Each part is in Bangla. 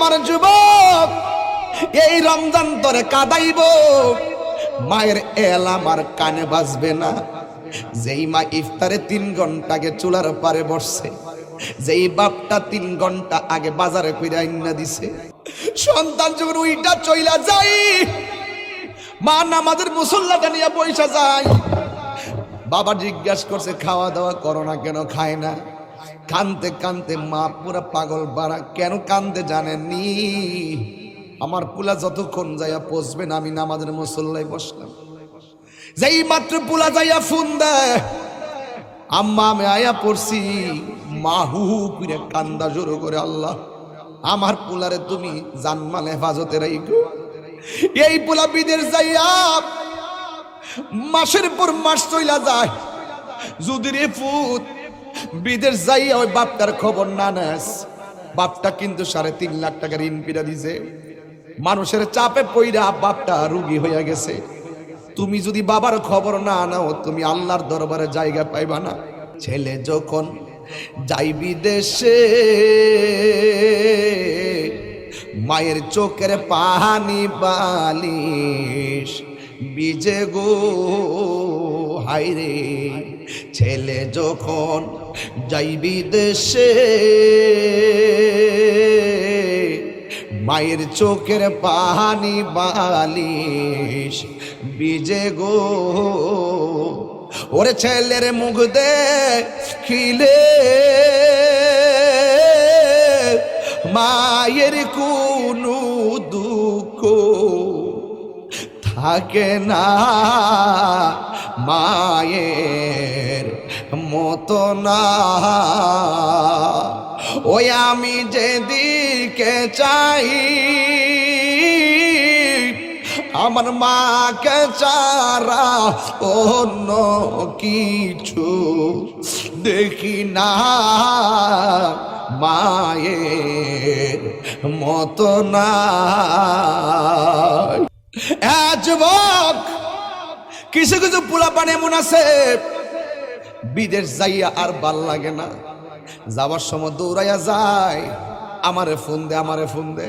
আমার যুবক, এই রমজান তোরে কাঁদাইব, মায়ের এল আমার কানে বাজবে না। যেই মা ইফতারে 3 ঘন্টা আগে চুলার পারে বসছে, যেই বাপটা 3 ঘন্টা আগে বাজারে কইরা আইনা দিছে, সন্তান যখন উইটা চইলা যাই, মা নামাজের মুসল্লাটা নিয়ে বইসা যায়, বাবা জিজ্ঞাসা করছে খাওয়া দাওয়া করো না কেন? খায় না। কানতে কানতে মা পুরা পাগল বাড়া। কেন কান্দে জানেননি? আমার পুলা যতক্ষণ যাইয়া পৌঁছবেন আমি নামাজের মুসল্লায় বসলাম, যেই মাত্র পুলা যাইয়া ফোন দেয়, আম্মা আমি আয়া পড়ছি, মা হু হু করে কান্দা জোরো করে, আল্লাহ আমার পুলারে তুমি জানমাল হেফাজতে রাইখো। এই পুলা বিদেশ যাইয়া মাসের পর মাস চইলা যায়, যদি রে ফুত বিদেশ যাইয়া ওই বাপটার খবর না নেস, বাপটা কিন্তু 3.5 লাখ টাকা ঋণ পিড়া দিছে, মানুষের চাপে পইরা বাপটা রোগী হইয়া গেছে। তুমি যদি বাবার খবর না নাও, তুমি আল্লাহর দরবারে জায়গা পাইবা না। ছেলে যখন যাই বিদেশে, মায়ের চোখের পানি বালিশ বিজে গো হায়রে। ছেলে যখন যাই বিদেশে, মায়ের চোখের পানি বালিশ বিজে গো। ওরে ছেলের মুখ দেখিলে মায়ের কোনো দুঃখ থাকে না, মায়ের মতো না। ওই আমি যেদিকে চাই, আমার মাকে ছাড়া অন্য কিছু দেখি না, মায়ের মতো না। যুবক, কিছু কিছু পোলাপান এমন আছে বিদেশ যাইয়া আর ভাল লাগে না, যাওয়ার সময় দৌড়াইয়া যায়, আমারে ফোন দে, আমারে ফোন দে।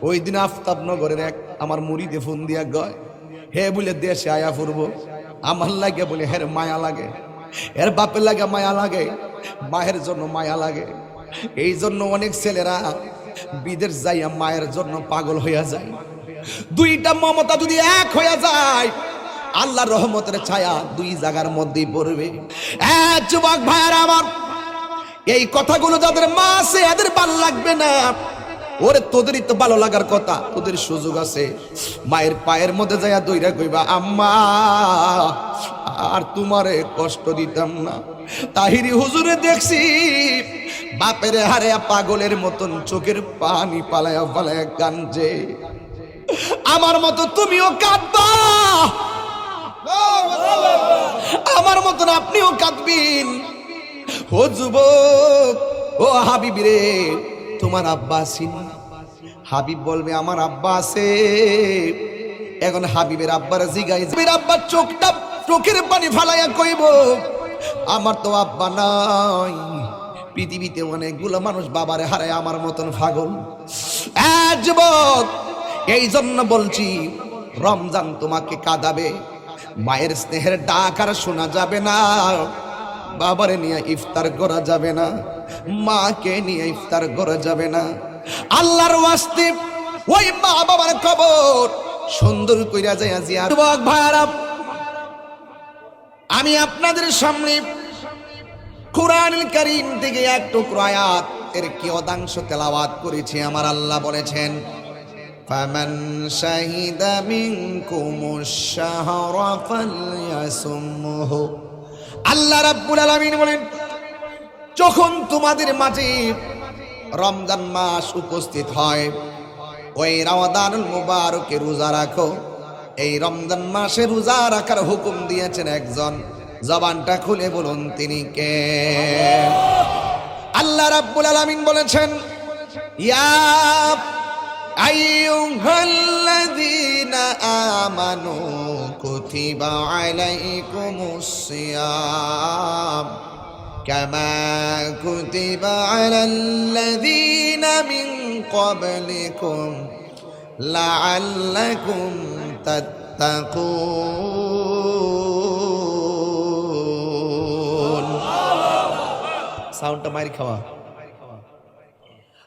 ওই দিন আফতাবনগরের এক আমার মুড়িদে ফোন দিয়া গয়, হে বলে দেশে আয়া ফুরবো। আমার লাগে বলে হের মায়া লাগে, এর বাপের লাগে মায়া লাগে, মায়ের জন্য মায়া লাগে। এই জন্য অনেক ছেলেরা বিদেশ যাইয়া মায়ের জন্য পাগল হইয়া যায়। দুইটা মমতা যদি এক হইয়া যায়, আল্লাহর রহমতের ছায়া 2 জায়গার মধ্যেই পড়বে। যুবক ভাইয়ার আমার, এই কথাগুলো যাদের মা আছে এদের ভালো লাগবে না। ওরে তোদেরই তো ভালো লাগার কথা, তোদের সুযোগ আছে। মায়ের পায়ের মধ্যে যাইয়া দইরা কইবা, আম্মা আর তোমারে কষ্ট দিতাম না। তাহিরি হুজুরে দেখছি বাপের হারে পাগলের মতন চোখের পানি পালায়া পালায়া কান্দে। আমার মতো তুমিও কাঁদবা, আমার মতন আপনিও কাঁদবেন। ও যুবক, ও হাবিব রে, তোমার আব্বা আছেন? হাবিব বলবে আমার আব্বা আছে। এখন হাবিবের আব্বার জিগাই, আব্বার চোখটা চোখের পানি ফালাইয়া কইব, আমার তো আব্বা নাই। পৃথিবীতে অনেকগুলো মানুষ বাবারে হারায়, আমার মতন পাগল। যুবক, এই জন্য বলছি, রমজান তোমাকে কাঁদাবে, মায়ের স্নেহের ডাক আর শোনা যাবে না, বাবারে নিয়ে ইফতার করা যাবে না, মাকে নিয়ে ইফতার করা যাবে না। আল্লাহর ওয়াস্তে ওই মা বাবার কবর সুন্দর কইরা যায় জিয়ারত। যুবক ভাইরা, আমি আপনাদের সামনে কুরআনুল কারীম থেকে এক টুকরা আয়াত এর কিয়দাংশ তেলাওয়াত করেছি। আমার আল্লাহ বলেছেন, ফামান শাহিদা মিনকুমুশ শাহরা ফালইয়াসুমহু। আল্লাহ রাব্বুল আলামিন বলেন, যখন তোমাদের মাঝে রমজান মাস উপস্থিত হয়, ওই রমাদানুল মুবারকে রোজা রাখো। এই রমজান মাসে রোজা রাখার হুকুম দিয়েছেন একজন, জবানটা খুলে বলুন তিনি কে? আল্লাহ রাব্বুল আলামিন বলেছেন, ইয়া আইয়ুহাল্লাযীনা আমানু কুতিবা আলাইকুমুস সিয়াম কামা কুতিবা আলাল্লাযীনা মিন ক্বাবলিকুম লাআল্লাকুম তাত্তাকুন। সাউন্ডটা মাইর খাওয়া।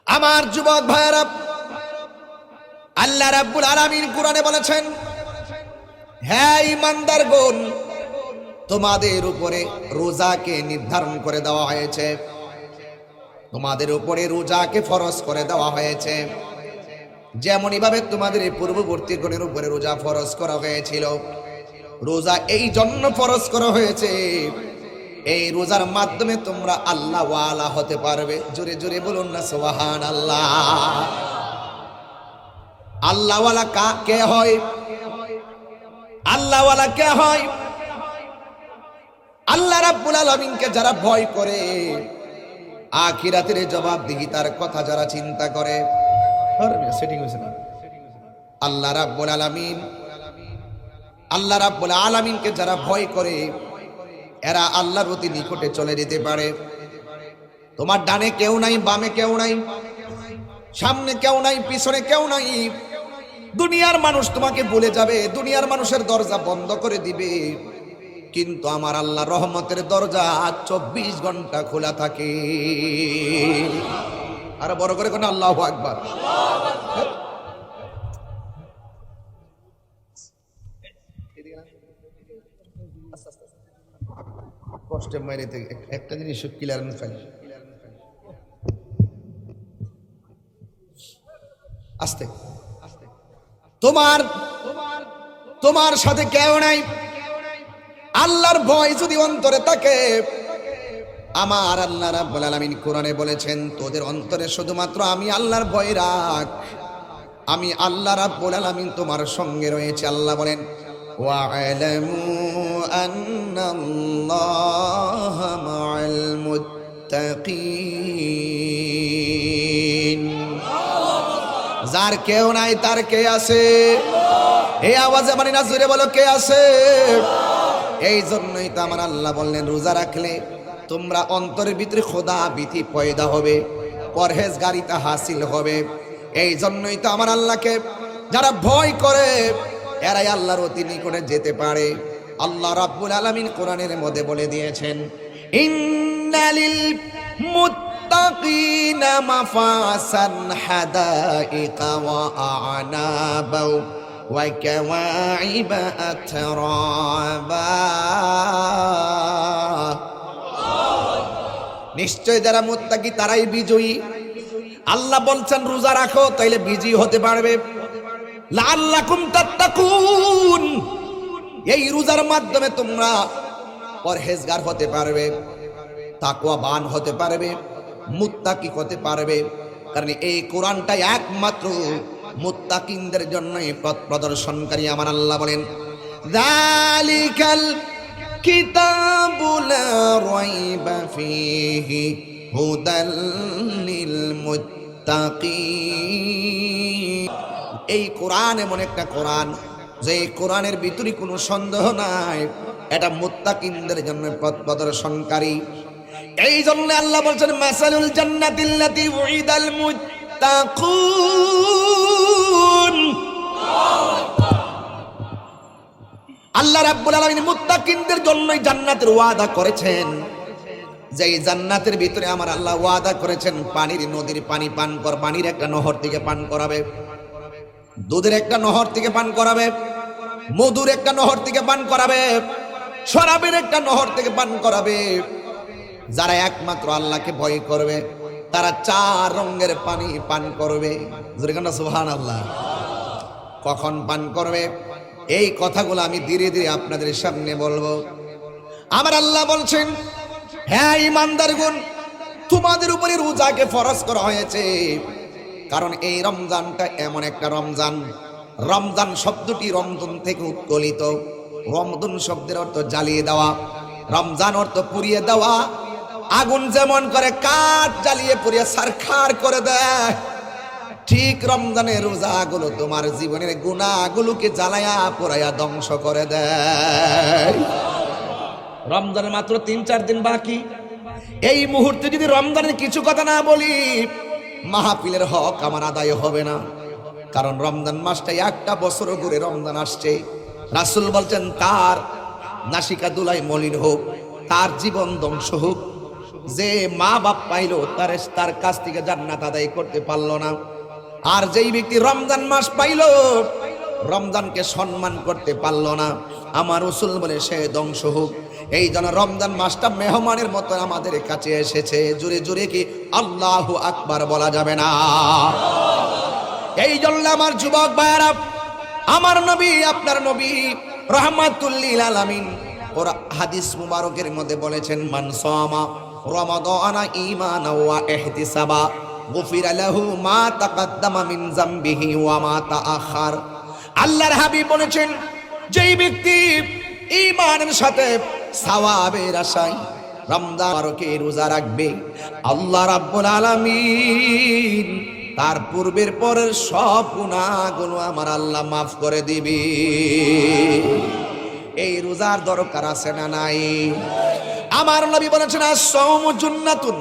আমার যুবক ভাইরা, আল্লাহ রাব্বুল আলামিন কোরআনে বলেছেন, হে ঈমানদারগণ, তোমাদের উপরে রোজাকে নির্ধারণ করে দেওয়া হয়েছে, তোমাদের উপরে রোজাকে ফরজ করে দেওয়া হয়েছে, যেমনই ভাবে তোমাদের পূর্ববর্তী গণের উপরে রোজা ফরজ করা হয়েছিল। রোজা এই জন্য ফরজ করা হয়েছে, এই রোজার মাধ্যমে তোমরা আল্লাহ ওয়ালা হতে পারবে। জোরে জোরে বলুন না সুবহানাল্লাহ। আল্লাহ ওয়ালা কে হয়? আল্লাহ ওয়ালা কে হয়? আল্লাহ রাব্বুল আলামিনকে যারা ভয় করে, আখিরাতের জবাবদিহিতার কথা যারা চিন্তা করে, সেটিং হয়েছে না। আল্লাহ রাব্বুল আলামিনকে যারা ভয় করে, এরা আল্লাহর অতি নিকটে চলে যেতে পারে। তোমার ডানে কেউ নাই, বামে কেউ নাই, সামনে কেউ নাই, পিছনে কেউ নাই। দুনিয়ার মানুষ তোমাকে ভুলে যাবে, দুনিয়ার মানুষের দরজা বন্ধ করে দিবে, কিন্তু আমার আল্লাহ রহমতের দরজা 24 ঘন্টা খোলা থাকে। আর বড় করে কোন আল্লাহু আকবার। কষ্টে মাইরে একটা জিনিস ক্লিয়ারেন্স পাই। আস্তে তোমার সাথে কেউ নাই। আল্লাহর ভয় যদি অন্তরে থাকে, আমার আল্লাহ রাব্বুল আলামিন কোরআনে বলেছেন, তোদের অন্তরে শুধুমাত্র আমি আল্লাহর ভয় রাখ, আমি আল্লাহ রাব্বুল আলামিন তোমার সঙ্গে রয়েছে। আল্লাহ বলেন, ওয়া'লামু আন্নাল্লাহা মা'আল মুত্তাকিন। যার কেউ নাই তার কে আছে? এই আওয়াজে মানে না, জোরে বলো কে আছে? এই জন্যই তো আমার আল্লাহ বললেন, রোজা রাখলে তোমরা অন্তরের ভিতরে খোদা ভীতি পয়দা হবে, পরহেজগারিতা হাসিল হবে। এই জন্যই তো আমার আল্লাহকে যারা ভয় করে, এরাই আল্লাহর অতি নিকটে যেতে পারে। আল্লাহ রাব্বুল আলামিন কোরআনের মধ্যে বলে দিয়েছেন, ইন্নালিল মুত্তাকিনা মাফাসান হাদাইকা ওয়া আ'নাবা ওয়া কাওয়াইবা আতরাবা। নিশ্চয় যারা মুত্তাকি তারাই বিজয়ী। আল্লাহ বলছেন রোজা রাখো, তাইলে বিজয়ী হতে পারবে। লাআল্লাকুম তাত্তাকুন, এই রোজার মাধ্যমে তোমরা পরহেজগার হতে পারবে, তাকওয়াবান হতে পারবে, মুত্তাকি হতে পারবে। কারণ এই কোরআনটা একমাত্র মুত্তাকিনদের জন্যই পথ প্রদর্শনকারী। আমার আল্লাহ বলেন, যালিকাল কিতাবু লা রাইবা ফীহি হুদাল লিল মুত্তাকিন। এই কোরআন এমন একটা কোরআন, যে কোরআনের ভিতরে কোনো সন্দেহ নাই, এটা মুত্তাকিনদের জন্য পথ প্রদর্শনকারী। এই জন্য আল্লাহ বলছেন, মাসালুল জান্নাতিল্লাতী উইদাল মুত্তাকুন। আল্লাহ রাব্বুল আলামিন মুত্তাকিনদের জন্যই জান্নাতের ওয়াদা করেছেন। যে জান্নাতের ভিতরে আমার আল্লাহ ওয়াদা করেছেন, পানির নদীর পানি পান কর, পানির একটা নহর থেকে পান করাবে, দুধের একটা নহর থেকে পান করাবে, মধুর একটা নহর থেকে পান করাবে, শরাবের একটা নহর থেকে পান করাবে। যারা একমাত্র আল্লাহকে ভয় করবে, তারা 4 রঙের পানি পান করবে। সুবহানাল্লাহ। কখন পান করবে, এই কথাগুলো আমি ধীরে ধীরে আপনাদের সামনে বলবো। আমার আল্লাহ বলছেন, হ্যাঁ ঈমানদারগণ, তোমাদের উপরে রোজাকে ফরজ করা হয়েছে। কারণ এই রমজানটা এমন একটা রমজান, রমজান শব্দটি রমজান থেকে উৎকলিত। রমজান শব্দের অর্থ জ্বালিয়ে দেওয়া, রমজান অর্থ পুড়িয়ে দেওয়া। আগুন যেমন করে কাঠ জ্বালিয়ে পুড়িয়ে সারখার করে দেয়, ঠিক রমজানের রোজাগুলো তোমার জীবনের গুনাহগুলোকে জ্বালায়া পোড়ায়া ধ্বংস করে দেয়। রমজানের মাত্র 3-4 দিন বাকি, এই মুহূর্তে যদি রমজানের কিছু কথা না বলি, মাহফিলের হক আমার আদায় হবে না। কারণ রমজান মাসটা একটা বছর ঘুরে রমজান আসছে। রাসূল বলছেন তার নাসিকা দুলাই মলিন হোক, তার জীবন ধ্বংস হোক, যে মা বাপ পাইলো তার কাছ থেকে জান্নাত আদায় করতে পারলো না। আর যেই ব্যক্তি রমজান মাস পাইলো, রমজানকে সম্মান করতে পারলো না, আমার রাসূল বলে সে ধ্বংস হোক। এই জন্য রমজান মাসটা মেহমানের মতো আমাদের কাছে এসেছে। জোরে জোরে কি আল্লাহু আকবার বলা যাবে না? এই জন্য আমার যুবক ভাইরা, আমার নবী আপনার নবী রাহমাতুল লিল আলামিন ওরা হাদিস মুবারকের মধ্যে বলেছেন, মান সামা রমাদানা ঈমানা ওয়া ইহতিসাবা গুফিরা লাহু মা তাকাদ্দামা মিন যামবিহি ওয়া মা তাআখার। আল্লাহর হাবিব বলেছেন, যেই ব্যক্তি ঈমানের সাথে সওয়াবের আশায় রমজান মাসকে রোজা রাখবে, আল্লাহ রাব্বুল আলামিন তার পূর্বের পরের সব গুনাহগুলো আমার আল্লাহ মাফ করে দিবে। এই রোজার দরকার আছে না নাই? আমার নবী বলেছেন, আস-সাওমু জুন্নাতুন,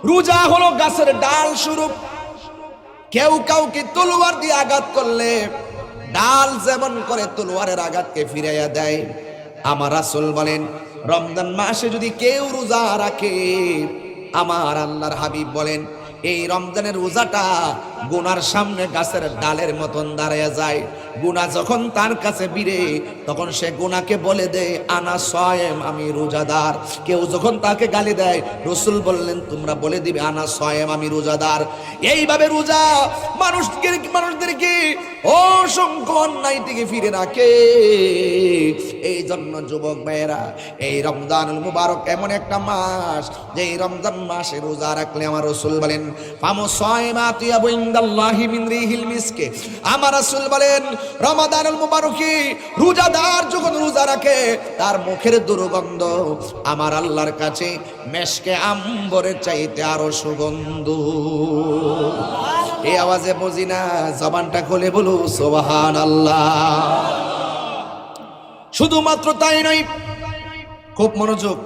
রোজা হলো গাছের ডাল স্বরূপ। কেউ কাউকে তলোয়ার দিয়ে আঘাত করলে ডাল যেমন করে তলোয়ারের আঘাতকে ফিরাইয়া দেয়, আমার রাসূল বলেন রমজান মাসে যদি কেউ রোজা রাখে, আমার আল্লাহর হাবিব বলেন এই রমজানের রোজাটা গুনার সামনে গাছের ডালের মতন দাঁড়ায়া যায়। গুনাহ যখন তার কাছে ভিড়ে, তখন সে গুনাহকে বলে দেয় আনা সায়েম, আমি রোজাদার। কেউ যখন তাকে গালি দেয়, রাসূল বললেন তোমরা বলে দিবে আনা সায়েম, আমি রোজাদার। এইভাবে রোজা মানুষদেরকে অসংখ্য অন্যায় থেকে ফিরে রাখে। এই জন্য যুবক ভাইয়েরা, এই রমজানুল মুবারক এমন একটা মাস, যে এই রমজান মাসে রোজা রাখলে আমার রাসূল বলেন ফামু সায়মাতু ইনদাল্লাহি মিন রিহিল মিসকে। আমার রাসূল বলেন রমাদানুল মুবারকে রোজাদার যখন রোজা রাখে, তার মুখের দুর্গন্ধ আমার আল্লাহর কাছে মেশকে আম্বরের চাইতে আরো সুগন্ধ। এই আওয়াজে বুঝি না, জবানটা খুলে বলো সুবহানাল্লাহ। শুধুমাত্র তাই নয়, খুব মনোযোগ,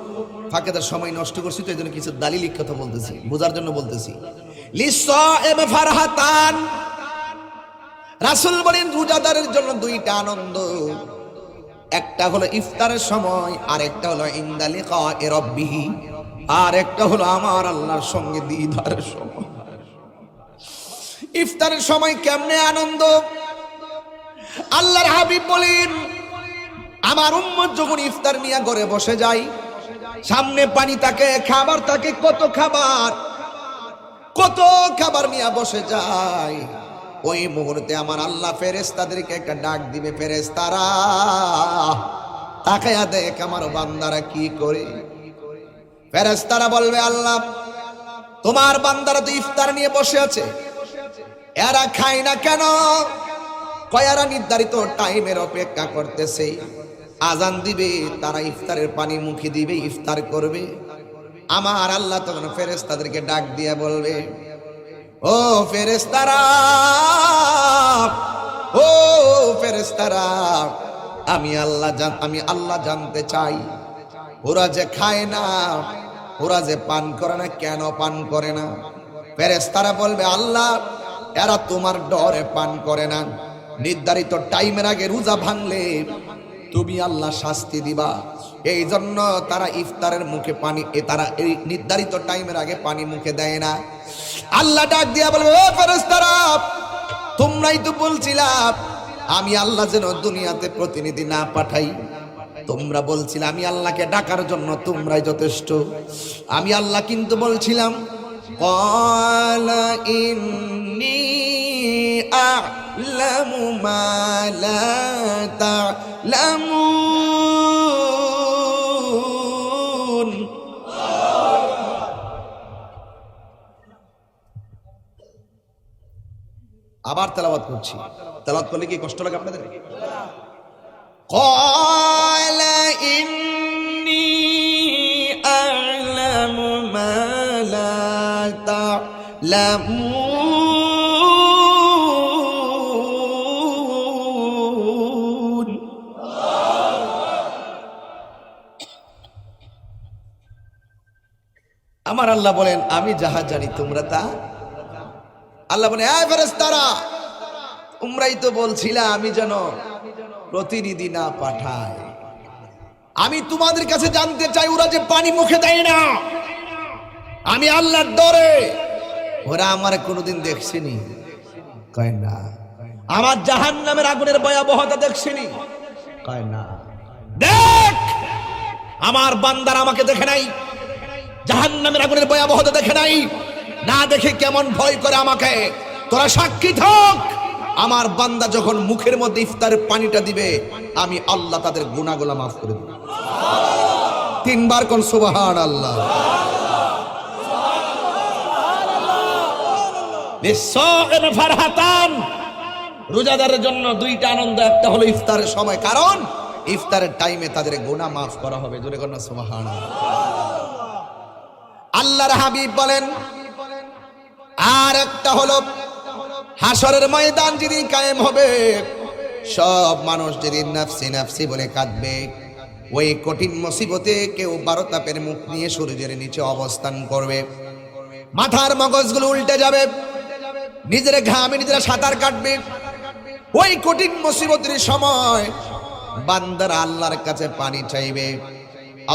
ফাঁকেদার সময় নষ্ট করছি তো এই জন্য কিছু দালিলিক কথা বলতেছি, বোঝার জন্য বলতেছি। লিসাইম ফারহাতান, রাসূল বলেন রোজাদারের জন্য দুইটা আনন্দ, একটা হলো ইফতারের সময়, আর একটা হলো ইনদা লিকায়ে রাব্বিহি, আর একটা হলো আমার আল্লাহর সঙ্গে দিদারের সময়। ইফতারের সময় কেমনে আনন্দ? আল্লাহর হাবিব বলেন আমার উম্মত যখন ইফতার নিয়ে ঘরে বসে যায়, সামনে পানি থাকে, খাবার থাকে, কত খাবার নিয়ে বসে যায়, ওই মুহূর্তে আমার আল্লাহ ফেরেশতাদেরকে একটা ডাক দিবে, ফেরেশতারা তাকায়া দেখ আমার বান্দারা কি করে। ফেরেশতারা বলবে আল্লাহ তোমার বান্দারা তো ইফতার নিয়ে বসে আছে, এরা খায় না কেন? কয়ারা নির্ধারিত টাইমের অপেক্ষা করতেছে, আজান দিবে, তারা ইফতারের পানি মুখে দিবে, ইফতার করবে। আমার আল্লাহ তখন ফেরেশতাদেরকে ডাক দিয়ে বলবে, ও ফেরেশতারা, ও ফেরেশতারা, আমি আল্লাহ জানতে চাই ওরা যে খায় না, ওরা যে পান করে না, কেন পান করে না? ফেরেশতারা বলবে আল্লাহ এরা তোমার ডরে পান করে না, নির্ধারিত টাইমের আগে রোজা ভাঙলে তুমি আল্লাহ শাস্তি দিবা, এই জন্য তারা ইফতারের মুখে পানি, তারা এই নির্ধারিত টাইমের আগে পানি মুখে দেয় না। আল্লাহ ডাক দিয়া বলবে ও ফেরেশতারা, তোমরাই তো বলছিলা আমি আল্লাহ যেন দুনিয়াতে প্রতিনিধি না পাঠাই, তোমরা বলছিলে আমি আল্লাহকে ডাকার জন্য তোমরাই যথেষ্ট। আমি আল্লাহ কিন্তু বলছিলাম ক্বালা ইন্নী আ'লামু মা লা তা'লামুন। আবার তেলাওয়াত করছি, তেলাওয়াত করলে কি কষ্ট লাগে আপনাদের? ক্বালা ইন্নী আ'লামু মা লা তা'লামুন। আমার আল্লাহ বলেন আমি যাহা জানি তোমরা তা। আল্লাহ বলেন এই ফেরেশতারা, তোমরাই তো বলছিলে আমি যেন প্রতিনিধি না পাঠাই। আমি তোমাদের কাছে জানতে চাই, ওরা যে পানি মুখে দেয় না, আমি আল্লাহর ডরে ওরা আমার কোনোদিন দেখছেনি? কয় না। আমার জাহান্নামের আগুনের ভয়াবহতা দেখছেনি? কয় না। দেখ, আমার বান্দার আমাকে দেখে নাই, জাহান্নামের আগুনের ভয়াবহতা দেখে নাই, না দেখে কেমন ভয় করে আমাকে। তোরা সাক্ষী থাক, আমার বান্দা যখন মুখের মধ্যে ইফতারের পানিটা দিবে, আমি আল্লাহ তাদের গুনাহগুলো মাফ করে দেব। তিনবার কোন সুবহানাল্লাহ। লিসাইম ফারহাতান, রোজাদারের জন্য দুইটা আনন্দ, একটা হলো ইফতারের সময়, কারণ ইফতারের টাইমে তাদের গুনাহ মাফ করা হবে। জোরে কোন সুবহানাল্লাহ। আল্লাহর হাবিব বলেন আর একটা হলো হাসরের ময়দান যেদিন কায়েম হবে, সব মানুষ যেদিন নাফসি নাফসি বলে কাঁদবে, ওই কঠিন মুসিবতে কেউ 12 তাপের মুখ নিয়ে সূর্যের নিচে অবস্থান করবে, মাথার মগজগুলো উল্টে যাবে, নিজের ঘামে নিজেরা সাঁতার কাটবে। ওই কঠিন মুসিবতের সময় বান্দারা আল্লাহর কাছে পানি চাইবে,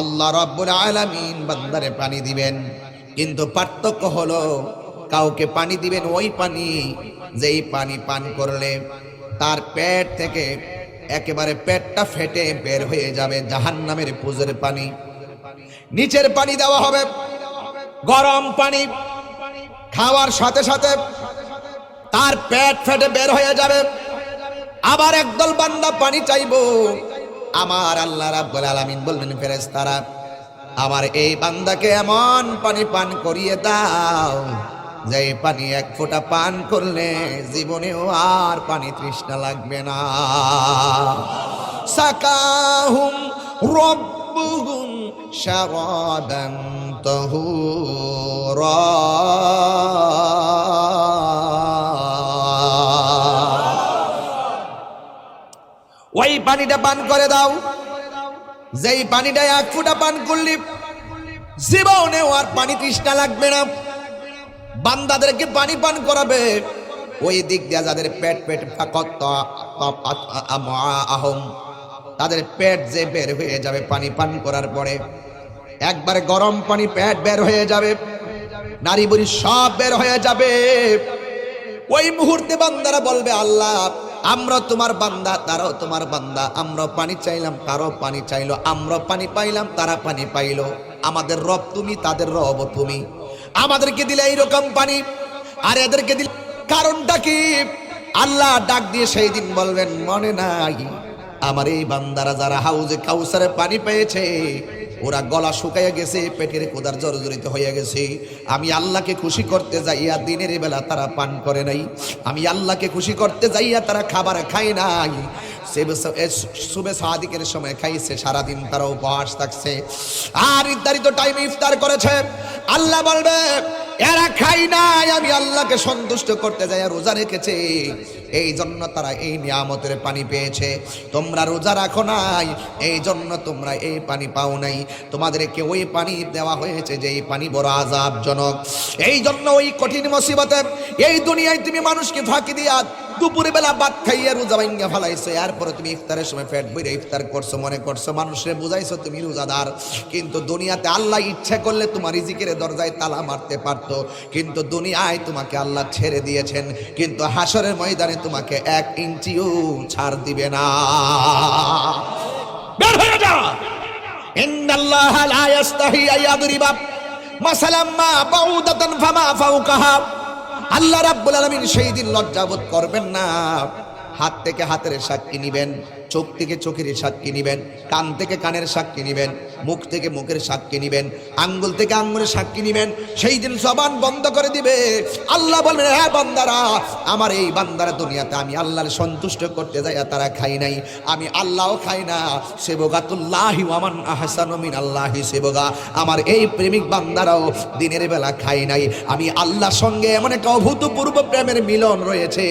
আল্লাহ রাব্বুল আলামিন বান্দারে পানি দিবেন। কিন্তু পার্থক্য হলো, কাউকে পানি দিবেন ওই পানি যেই পানি পান করলে তার পেট থেকে একেবারে পেটটা ফেটে বের হয়ে যাবে জাহান্নামের পুজোর পানি। নিচের পানি দেওয়া হবে গরম পানি, খাওয়ার সাথে সাথে তার পেট ফেটে বের হয়ে যাবে। আবার একদল বান্দা পানি চাইবো, আমার আল্লাহ রাব্বুল আলামিন বলবেন ফেরেশতারা, আমার এই বান্দাকে এমন পানি পান করিয়ে দাও যে পানি এক ফোঁটা পান করলে জীবনেও আর পানি তৃষ্ণা লাগবে না। সাকাহুম রাব্বুহুম শারাবান তাহুরা, ওই পানিটা পান করে দাও যেই পানিটা এক ফোঁটা পান করলে জীবনেও আর পানি তৃষ্ণা লাগবে না। বান্দাদেরকে পানি পান করাবে ওই দিক দিয়ে যাদের পেট তাদের পেট যে বের হয়ে যাবে পানি পান করার পরে, একবারে গরম পানি পেট বের হয়ে যাবে, নারী বুড়ি সব বের হয়ে যাবে। ওই মুহূর্তে বান্দারা বলবে, আল্লাহ আমরা তোমার বান্দা, তারাও তোমার বান্দা, আমরা পানি চাইলাম তারাও পানি চাইলো, আমরা পানি পাইলাম তারা পানি পাইলো, আমাদের রব তুমি তাদের রব তুমি। আমাদেরকে দিলে এইরকম পানি আর এদেরকে দিলে কারণটা কি? আল্লাহ ডাক দিয়ে সেই দিন বলবেন, মনে নাই আমার এই বান্দারা যারা হাউজে কাউসারে পানি পেয়েছে ওরা গলা শুকাইয়া গেছে, পেটের কোদার জর্জরিত হয়ে গেছে, আমি আল্লাহকে খুশি করতে যাইয়া দিনের বেলা তারা পান করে নাই, আমি আল্লাহকে খুশি করতে যাইয়া তারা খাবার খায় নাই, সুবে সাদিকের সময় খাইছে, সারাদিন তারা উপবাস থাকছে, আর নির্ধারিত টাইমে ইফতার করেছে। আল্লাহ বলবে এরা খাই নাই, আমি আল্লাহকে সন্তুষ্ট করতে যাই রোজা রেখেছে, এই জন্য তারা এই নিয়ামতের পানি পেয়েছে। তোমরা রোজা রাখো নাই, এই জন্য তোমরা এই পানি পাও নাই। তোমাদেরকে ওই পানি দেওয়া হয়েছে যে এই পানি বড় আযাবজনক। এই জন্য ওই কঠিন মুসিবতে এই দুনিয়ায় তুমি মানুষকে ফাঁকি দিয়া দুপুরে বেলা ভাত খাইয়া রোজা ভাঙ্গা ফেলাইছো, এরপরে তুমি ইফতারের সময় পেট ভরে ইফতার করছো, মনে করছো মানুষের বুঝাইছো তুমি রোজাদার। কিন্তু দুনিয়াতে আল্লাহ ইচ্ছা করলে তোমার রিজিকের দরজায় তালা মারতে পারতো, কিন্তু দুনিয়ায় তোমাকে আল্লাহ ছেড়ে দিয়েছেন, কিন্তু হাসরের ময়দানে তোমাকে 1 ইঞ্চিও ছাড় দিবে না। বের হয়ে যা। ইন্নাল্লাহ লা ইস্তাহি আয়াদরিবা মাসালাম মা বাউদাতান ফামা ফাওকাহা। আল্লাহ রাব্বুল আলামিন সেই দিন লজ্জাবোধ করবেন না। হাত থেকে হাতের সাক্ষী নিবেন, চোখ থেকে চোখের সাক্ষী নিবেন, কান থেকে কানের সাক্ষী নিবেন, মুখ থেকে মুখের সাক্ষী নিবেন, আঙ্গুল থেকে আঙ্গুলের সাক্ষী নিবেন। সেই দিন জবান বন্ধ করে দিবে। আল্লাহ বলবেন, হ্যাঁ বান্দারা, আমার এই বান্দারা দুনিয়াতে আমি আল্লাহর সন্তুষ্ট করতে যাই তারা খাই নাই, আমি আল্লাহও খাই না। সেবগাতুল্লাহি ওয়া মান আহসানু মিনাল্লাহি সেবগা, আমার এই প্রেমিক বান্দারাও দিনের বেলা খাই নাই। আমি আল্লাহর সঙ্গে এমন একটা অভূতপূর্ব প্রেমের মিলন রয়েছে।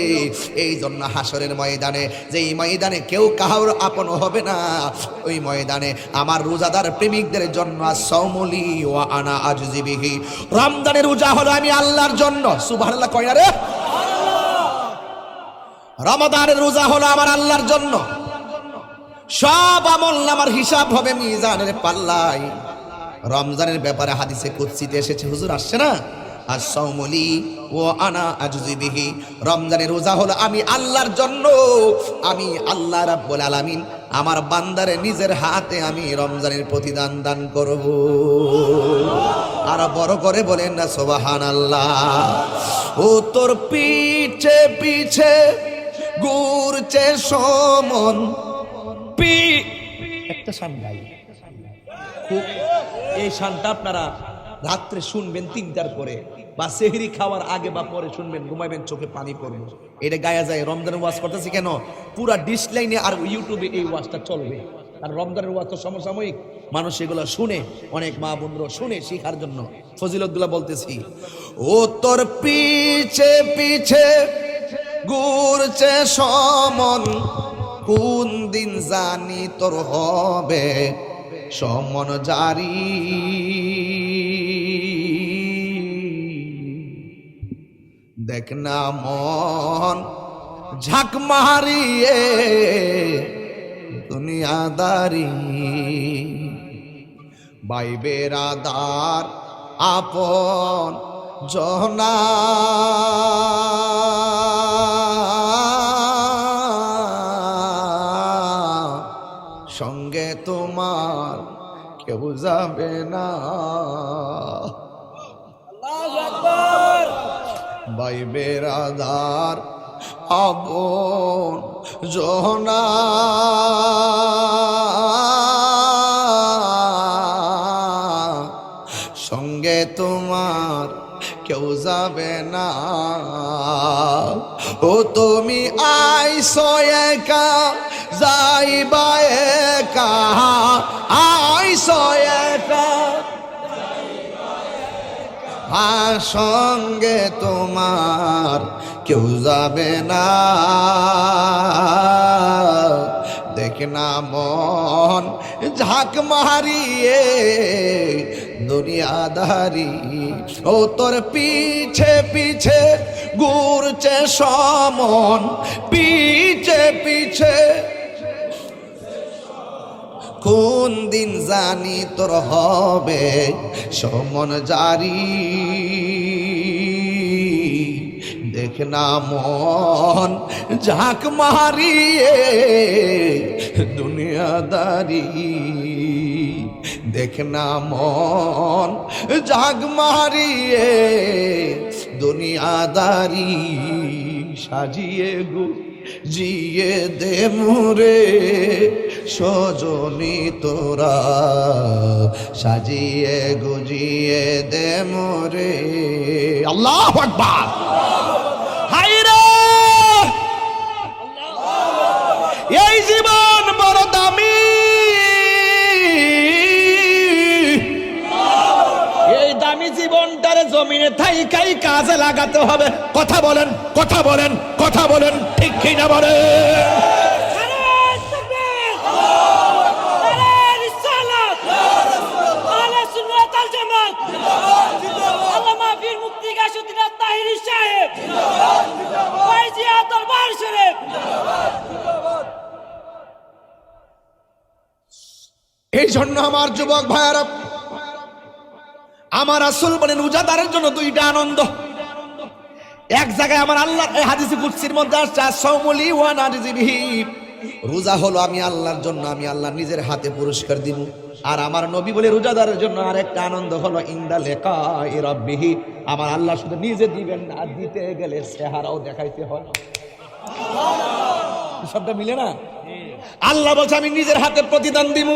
এই জন্য হাসরের ময়দানে, যেই ময়দানে কেউ কাহার আপন হবে না, ওই ময়দানে আমার রোজাদার প্রেমিকদের জন্য আস-সাওমুলি ওয়া আনা আজজি বিহি, রমজানের রোজা হলো আমি আল্লাহর জন্য। সুবহানাল্লাহ কয় না রে? রমাদানের রোজা হলো আমার আল্লাহর জন্য। সব আমলনামার হিসাব হবে মিজানের পাল্লায়। রমজানের ব্যাপারে হাদিসে কুদসিতে এসেছে, হুজুর আসছে না, আস-সাওমুলি ওয়া আনা আজজি বিহি, রমজানের রোজা হলো আমি আল্লাহর জন্য। আমি আল্লাহ রাব্বুল আলামিন আমার বান্দারে নিজের হাতে আমি রমজানের প্রতিদান দান করব। আর বড় করে বলেন না সুবহানাল্লাহ। ও তোর পিছে পিছে ঘুরছে সমন একটা শান গাই, খুব এই শানটা আপনারা রাত্রে শুনবেন 3টার পরে বা সেহরি খাওয়ার আগে বা পরে শুনবেন, ঘুমাইবেন চোখে পানি পড়বে। এটা গায়া যায়। রমজানের ওয়াজ করতেছি কেন, পুরা ডিসলাইনে আর ইউটিউবে এই ওয়াজটা চলবে। আর রমজানের ওয়াজ তো সমসাময়িক, মানুষ এগুলো শুনে, অনেক মা বোনরা শুনে শিখার জন্য। ফজিলতুল্লাহ বলতেছি, ও তোর পিছে পিছে ঘুরছে সমন, কোন দিন জানি তোর হবে সমন জারি। দেখ না মন ঝাঁক মারিয়ে দুনিয়াদারি, ভাই বেরাদার আপন জনা, সঙ্গে তোমার কেউ যাবে না। ভাই বেরাদার আপন জনা, সঙ্গে তোমার কেউ যাবে না। ও তুমি আইসো একা যাইবা একা, আইসো একা সঙ্গে তোমার কেউ যাবে না। দেখ না মন ঝাঁক মারিয়ে দুনিয়াদারি, ও তোর পিছে পিছে ঘুরছে সমন, পিছে পিছে কোন দিন জানি তোর হবে সমন জারি। দেখ না মন ঝাঁক মারিয়ে দুনিয়াদারি, দেখ না মন ঝাঁক মারিয়ে দুনিয়াদারি। সাজিয়ে গো জিয়ে দে মোরে সজনী তোরা, সাজিয়ে গুজিয়ে দে মোরে। আল্লাহু আকবার। হায়রে এই জীবন বড় দামি, এই দামি জীবনটারে জমিনে থাইকাই কাজে লাগাতে হবে। কথা বলেন, কথা বলেন, কথা বলেন, ঠিক কিনা বলেন? এই জন্য আমার যুবক ভাইয়ারা, আমার রাসূল বলেন রোজাদারের জন্য দুইটা আনন্দ। এক জায়গায় আমার আল্লাহ এই হাদিসে কুদসির মধ্যে আসছে, আস-সাওমুলি ওয়া আনা আজজি বিহি, রোজা হলো আমি আল্লাহর জন্য, আমি আল্লাহ নিজের হাতে পুরস্কার দিব। আর আমার নবী বলে রোজাদারের জন্য আরেকটা আনন্দ হলো ইনদা লিকাই রাব্বিহি, আমার আল্লাহ শুধু নিজে দিবেন না, দিতে গেলে চেহারাও দেখাইতে হয়। শব্দ মিলে না? আল্লাহ বলছে আমি নিজের হাতে প্রতিদান দিব।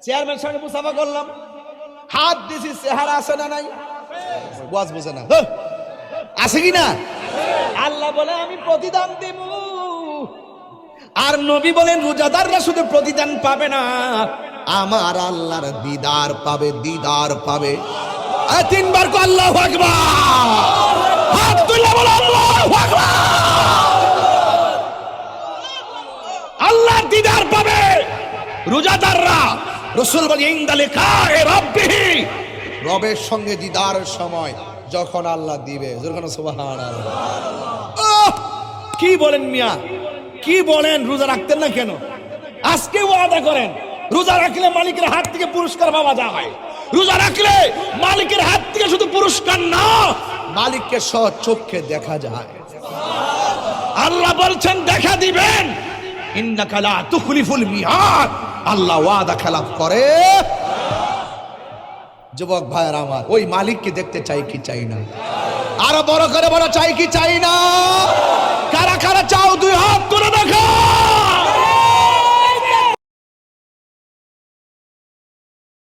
চেয়ারম্যান সাহেব মুসাফা করলাম, হাত দিছি, চেহারা আছে না নাই? ওয়াজ বুঝে না, আছে কি না? আল্লাহ বলে আমি প্রতিদান দিব। আর নবী বলেন রোজাদাররা শুধু প্রতিদান পাবে না, আমার আল্লাহর দিদার পাবে, দিদার পাবে। তিনবার কো আল্লাহু আকবার, হাত তুলে বলো আল্লাহু আকবার। আল্লাহর দিদার পাবে, রোজাদাররা রাসূল বলেন ইনদা লিকায়ে রাব্বিহি, রবের সঙ্গে দিদারের সময় যখন আল্লাহ দিবে, যখন সুবহানাল্লাহ। কি বলেন মিয়া, কি বলেন? রোজা রাখতেন না কেন? আজকে ওয়াদা করেন রোজা রাখলে মালিকের হাত থেকে পুরস্কার পাওয়া যায়। রোজা রাখলে মালিকের হাত থেকে শুধু পুরস্কার না, মালিককে চোখে দেখা যায়। আল্লাহ বলছেন দেখা দিবেন। ইন্নাকা লা তুখলিফুল মিআদ, আল্লাহ ওয়াদা খেলাফ করে। যুবক ভাইয়ের আমার, ওই মালিককে দেখতে চাই কি চাই না? আরো বড় করে বড় চাই কি চাই না? কারা কারা চাও দুই হাত তুলে দেখো।